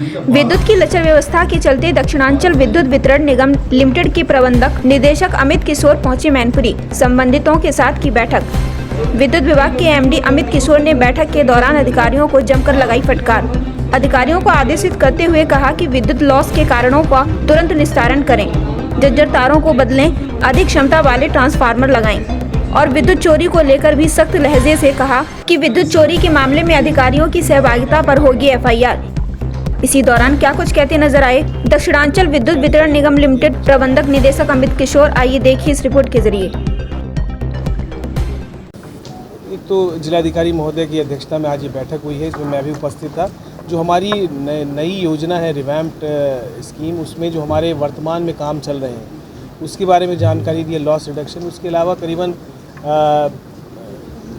विद्युत की लचर व्यवस्था के चलते दक्षिणांचल विद्युत वितरण निगम लिमिटेड के प्रबंधक निदेशक अमित किशोर पहुंचे मैनपुरी। संबंधितों के साथ की बैठक। विद्युत विभाग के एमडी अमित किशोर ने बैठक के दौरान अधिकारियों को जमकर लगाई फटकार। अधिकारियों को आदेशित करते हुए कहा कि विद्युत लॉस के कारणों का तुरंत निस्तारण करें, जर्जर तारों को बदलें, अधिक क्षमता वाले ट्रांसफार्मर लगाएं और विद्युत चोरी को लेकर भी सख्त लहजे से कहा कि विद्युत चोरी के मामले में अधिकारियों की सहभागिता पर होगी एफआईआर। इसी दौरान क्या कुछ कहते नजर आए दक्षिणांचल विद्युत वितरण निगम लिमिटेड प्रबंधक निदेशक अमित किशोर, आइए देखिए इस रिपोर्ट के जरिए। एक तो जिलाधिकारी महोदय की अध्यक्षता में आज ये बैठक हुई है, इसमें मैं भी उपस्थित था। जो हमारी नई योजना है रिवैम्प्ड स्कीम, उसमें जो हमारे वर्तमान में काम चल रहे हैं उसके बारे में जानकारी दी है, लॉस रिडक्शन। उसके अलावा करीबन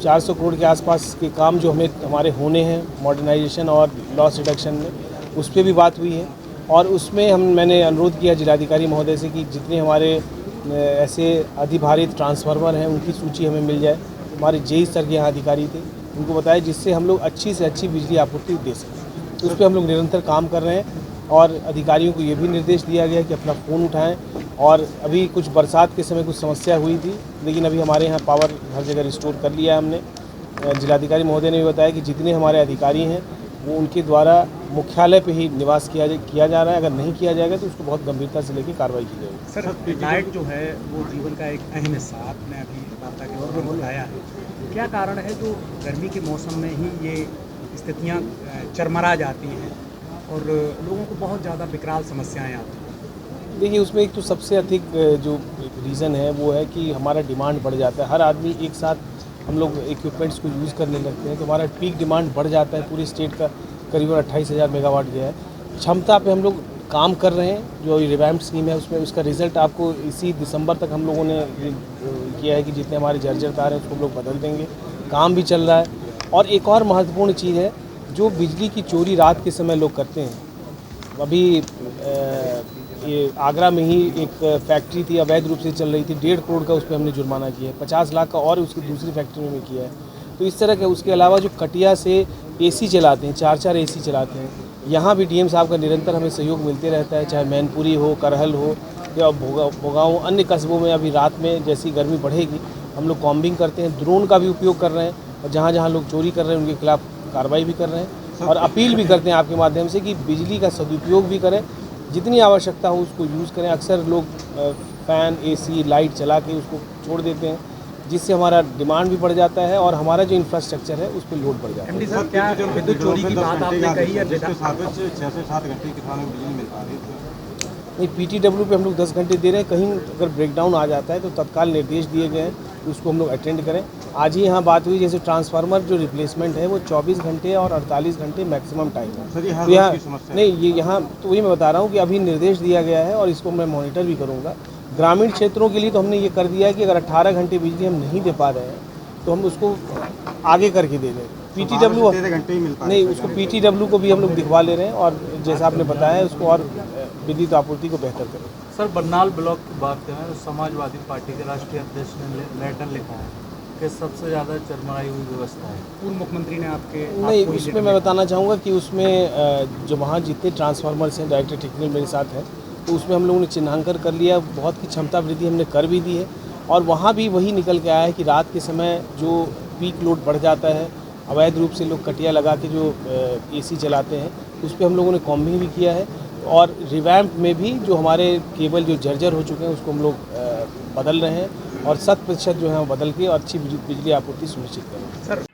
400 करोड़ के आसपास के काम जो हमारे होने हैं मॉडर्नाइजेशन और लॉस रिडक्शन में, उस पर भी बात हुई है। और उसमें मैंने अनुरोध किया जिलाधिकारी महोदय से कि जितने हमारे ऐसे अधिभारित ट्रांसफार्मर हैं उनकी सूची हमें मिल जाए। हमारे जेई स्तर के यहाँ अधिकारी थे, उनको बताया जिससे हम लोग अच्छी से अच्छी बिजली आपूर्ति दे सकें। तो उस पर हम लोग निरंतर काम कर रहे हैं और अधिकारियों को ये भी निर्देश दिया गया कि अपना फ़ोन उठाएं। और अभी कुछ बरसात के समय कुछ समस्या हुई थी, लेकिन अभी हमारे यहाँ पावर हर जगह रिस्टोर कर लिया है हमने। जिलाधिकारी महोदय ने भी बताया कि जितने हमारे अधिकारी हैं वो उनके द्वारा मुख्यालय पे ही निवास किया जा रहा है। अगर नहीं किया जाएगा तो उसको बहुत गंभीरता से लेकर कार्रवाई की जाएगी। सर, लाइट जो है वो जीवन का एक अहम हिस्सा, आपने अभी वार्ता के दौरान बताया है। क्या कारण है जो गर्मी के मौसम में ही ये स्थितियाँ चरमरा जाती हैं और लोगों को बहुत ज़्यादा विकराल समस्याएँ आती हैं? देखिए, उसमें एक तो सबसे अधिक जो रीज़न है वो है कि हमारा डिमांड बढ़ जाता है। हर आदमी एक साथ हम लोग इक्विपमेंट्स को यूज़ करने लगते हैं तो हमारा पीक डिमांड बढ़ जाता है। पूरी स्टेट का करीबन 28,000 मेगावाट गया है। क्षमता पे हम लोग काम कर रहे हैं। जो रिवैम्प्ड स्कीम है उसमें उसका रिज़ल्ट आपको इसी दिसंबर तक हम लोगों ने किया है कि जितने हमारे जर्जर तार हैं उसको हम लोग बदल देंगे। काम भी चल रहा है। और एक और महत्वपूर्ण चीज़ है, जो बिजली की चोरी रात के समय लोग करते हैं। अभी ये आगरा में ही एक फैक्ट्री थी, अवैध रूप से चल रही थी, 1.5 करोड़ का उस पर हमने जुर्माना किया है। 50 लाख का और उसकी दूसरी फैक्ट्री में किया है। तो इस तरह के उसके अलावा जो कटिया से एसी चलाते हैं, 4-4 एसी चलाते हैं, यहाँ भी डीएम साहब का निरंतर हमें सहयोग मिलते रहता है। चाहे मैनपुरी हो, करहल हो या भोगांव, अन्य कस्बों में अभी रात में जैसी गर्मी बढ़ेगी हम लोग कॉम्बिंग करते हैं। ड्रोन का भी उपयोग कर रहे हैं और जहाँ जहाँ लोग चोरी कर रहे हैं उनके खिलाफ कार्रवाई भी कर रहे हैं। और अपील भी करते हैं आपके माध्यम से कि बिजली का सदुपयोग भी करें, जितनी आवश्यकता हो उसको यूज़ करें। अक्सर लोग फ़ैन, एसी, लाइट चला के उसको छोड़ देते हैं, जिससे हमारा डिमांड भी बढ़ जाता है और हमारा जो इंफ्रास्ट्रक्चर है उस पर लोड बढ़ जाता है। सर, क्या विद्युत चोरी की बात आपने कही है? 6 से 7 घंटे किसानों को बिजली मिल पा रही है। नहीं, पीटीडब्ल्यू पे हम लोग 10 घंटे दे रहे हैं। कहीं अगर ब्रेकडाउन आ जाता है तो तत्काल निर्देश दिए गए हैं कि उसको हम लोग अटेंड करें। आज ही यहाँ बात हुई, जैसे ट्रांसफार्मर जो रिप्लेसमेंट है वो 24 घंटे और 48 घंटे मैक्सिमम टाइम है। सर, तो यहाँ नहीं, ये यहाँ तो वही मैं बता रहा हूँ कि अभी निर्देश दिया गया है और इसको मैं मॉनिटर भी करूँगा। ग्रामीण क्षेत्रों के लिए तो हमने ये कर दिया है कि अगर 18 घंटे बिजली हम नहीं दे पा रहे हैं तो हम उसको आगे करके दे दें। पीटीडब्ल्यू नहीं, उसको पीटीडब्ल्यू को भी हम लोग दिखवा ले रहे हैं और जैसा आपने बताया उसको और विद्युत आपूर्ति को बेहतर करें। सर, बरनाल ब्लॉक की बात करें, समाजवादी पार्टी के राष्ट्रीय अध्यक्ष ने लेटर लिखा है कि सबसे ज़्यादा चरमराई हुई व्यवस्था है। पूर्व मुख्यमंत्री ने आपके नहीं, उसमें मैं बताना चाहूँगा कि उसमें जो वहाँ जितने ट्रांसफार्मर्स हैं, डायरेक्टर टेक्निकल मेरे साथ है, तो उसमें हम लोगों ने चिन्हांकन कर लिया। बहुत की क्षमता वृद्धि हमने कर भी दी है और वहाँ भी वही निकल के आया है कि रात के समय जो पीक लोड बढ़ जाता है, अवैध रूप से लोग कटिया लगा के जो एसी चलाते हैं, उस पर हम लोगों ने कॉम्बिंग भी किया है। और रिवैम्प में भी जो हमारे केबल जो जर्जर हो चुके हैं उसको हम लोग बदल रहे हैं और 100% जो है बदल के और अच्छी बिजली आपूर्ति सुनिश्चित करें। सर